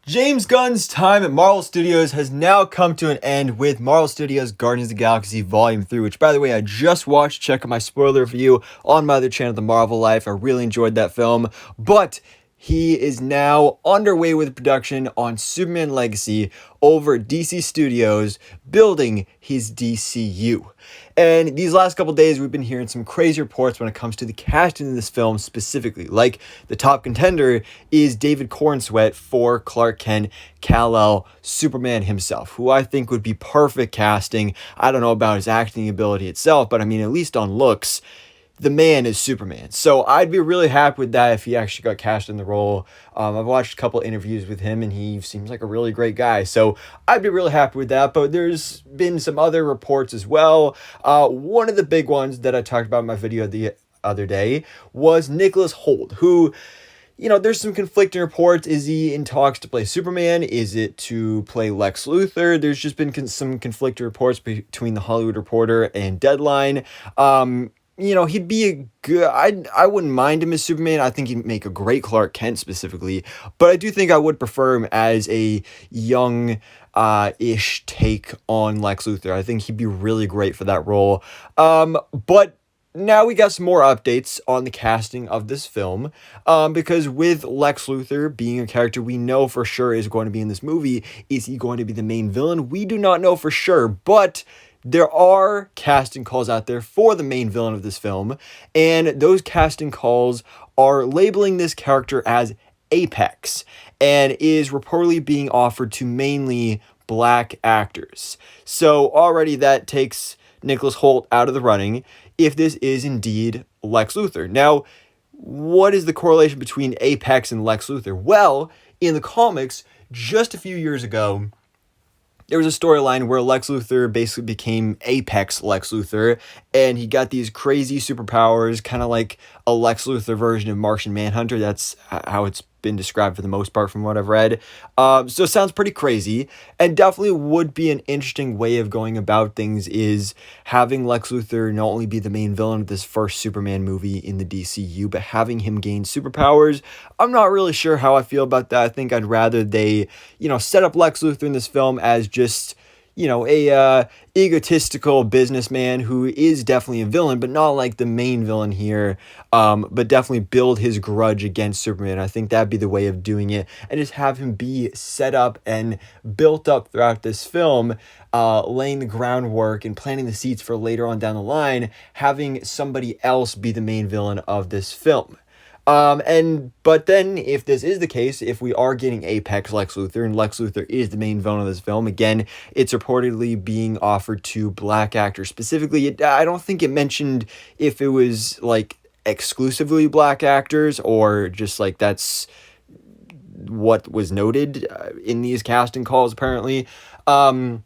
James Gunn's time at Marvel Studios has now come to an end with Marvel Studios' Guardians of the Galaxy Volume 3, which, by the way, I just watched. Check out my spoiler review on my other channel, The Marvel Life. I really enjoyed that film, but he is now underway with production on Superman Legacy over at DC Studios, building his DCU. And these last couple days, we've been hearing some crazy reports when it comes to the casting in this film specifically. Like, the top contender is David Cornsweet for Clark Kent, Kal-El, Superman himself, who I think would be perfect casting. I don't know about his acting ability itself, but I mean, at least on looks, the man is Superman. So I'd be really happy with that if he actually got cast in the role. I've watched a couple interviews with him and he seems like a really great guy. So I'd be really happy with that. But there's been some other reports as well. One of the big ones that I talked about in my video the other day was Nicholas Hoult, who, you know, there's some conflicting reports. Is he in talks to play Superman? Is it to play Lex Luthor? There's just been some conflicting reports between The Hollywood Reporter and Deadline. You know, he'd be a good, I wouldn't mind him as Superman. I think he'd make a great Clark Kent specifically, but I do think I would prefer him as a young ish take on Lex Luthor. I think he'd be really great for that role. But now we got some more updates on the casting of this film, because with Lex Luthor being a character we know for sure is going to be in this movie, is he going to be the main villain? We do not know for sure, but there are casting calls out there for the main villain of this film, and those casting calls are labeling this character as Apex, and is reportedly being offered to mainly black actors. So already that takes Nicholas Hoult out of the running if this is indeed Lex Luthor. Now, what is the correlation between Apex and Lex Luthor? Well, in the comics, just a few years ago, there was a storyline where Lex Luthor basically became Apex Lex Luthor, and he got these crazy superpowers, kind of like a Lex Luthor version of Martian Manhunter. That's how it's been described for the most part from what I've read. So it sounds pretty crazy, and definitely would be an interesting way of going about things, is having Lex Luthor not only be the main villain of this first Superman movie in the DCU, but having him gain superpowers. I'm not really sure how I feel about that. I think I'd rather they, set up Lex Luthor in this film as just, a egotistical businessman who is definitely a villain, but not like the main villain here, but definitely build his grudge against Superman. I think that'd be the way of doing it, and just have him be set up and built up throughout this film, laying the groundwork and planting the seeds for later on down the line, having somebody else be the main villain of this film. But then if this is the case, if we are getting Apex Lex Luthor and Lex Luthor is the main villain of this film, again, it's reportedly being offered to black actors specifically. I don't think it mentioned if it was like exclusively black actors or just like that's what was noted in these casting calls apparently. Some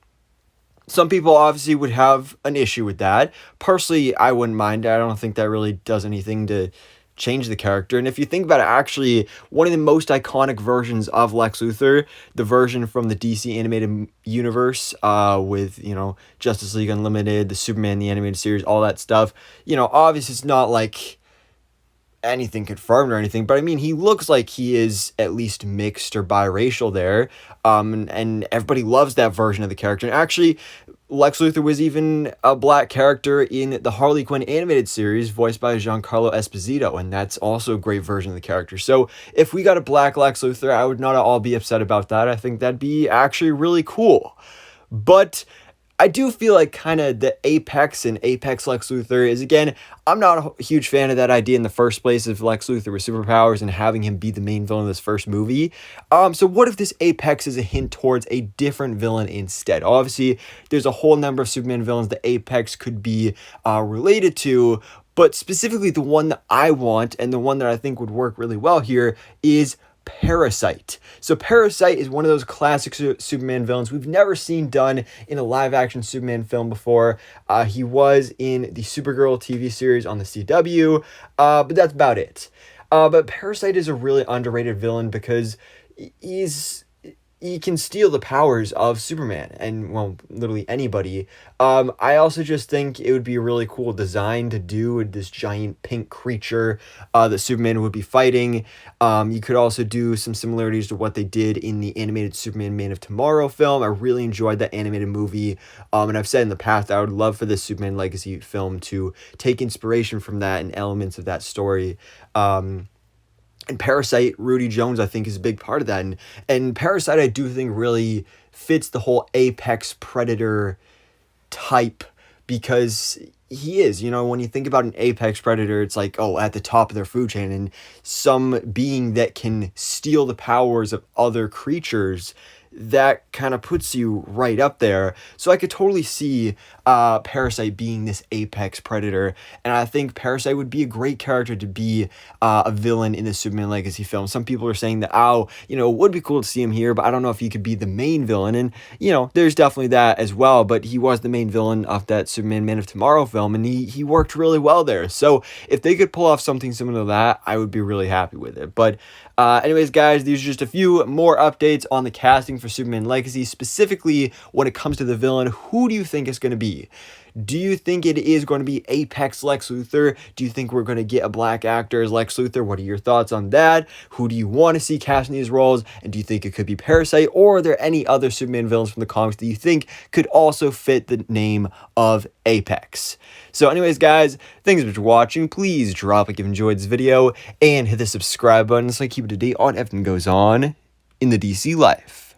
people obviously would have an issue with that. Personally, I wouldn't mind it. I don't think that really does anything to change the character. And if you think about it, actually, one of the most iconic versions of Lex Luthor, the version from the DC animated universe, with, Justice League Unlimited, the Superman, the animated series, all that stuff, obviously it's not like anything confirmed or anything, but I mean, he looks like he is at least mixed or biracial there, and everybody loves that version of the character. And actually, Lex Luthor was even a black character in the Harley Quinn animated series voiced by Giancarlo Esposito, and that's also a great version of the character. So if we got a black Lex Luthor, I would not at all be upset about that. I think that'd be actually really cool. But I do feel like kind of the Apex and Apex Lex Luthor is, again, I'm not a huge fan of that idea in the first place of Lex Luthor with superpowers and having him be the main villain of this first movie. So what if this Apex is a hint towards a different villain instead? Obviously, there's a whole number of Superman villains that Apex could be related to, but specifically the one that I want and the one that I think would work really well here is Parasite. So Parasite is one of those classic Superman villains we've never seen done in a live-action Superman film before. He was in the Supergirl TV series on the CW, but that's about it. But Parasite is a really underrated villain because he's he can steal the powers of Superman and, well, literally anybody. I also just think it would be a really cool design to do with this giant pink creature that Superman would be fighting. You could also do some similarities to what they did in the animated Superman Man of Tomorrow film. I really enjoyed that animated movie. And I've said in the past, I would love for this Superman Legacy film to take inspiration from that and elements of that story. And Parasite, Rudy Jones, I think, is a big part of that. And Parasite, I do think, really fits the whole apex predator type, because he is, when you think about an apex predator, it's like, oh, at the top of their food chain, and some being that can steal the powers of other creatures, that kind of puts you right up there. So I could totally see Parasite being this apex predator, and I think Parasite would be a great character to be a villain in the Superman Legacy film. Some people are saying that, it would be cool to see him here, but I don't know if he could be the main villain, and, there's definitely that as well, but he was the main villain of that Superman Man of Tomorrow film, and he worked really well there. So if they could pull off something similar to that, I would be really happy with it. But anyways, guys, these are just a few more updates on the casting for Superman Legacy, specifically when it comes to the villain. Who do you think is going to be? Do you think it is going to be Apex Lex Luthor? Do you think we're going to get a black actor as Lex Luthor? What are your thoughts on that? Who do you want to see casting these roles? And do you think it could be Parasite? Or are there any other Superman villains from the comics that you think could also fit the name of Apex? So anyways, guys, thanks for watching. Please drop a like if you enjoyed this video and hit the subscribe button so I keep it up to date on everything that goes on in the DC life.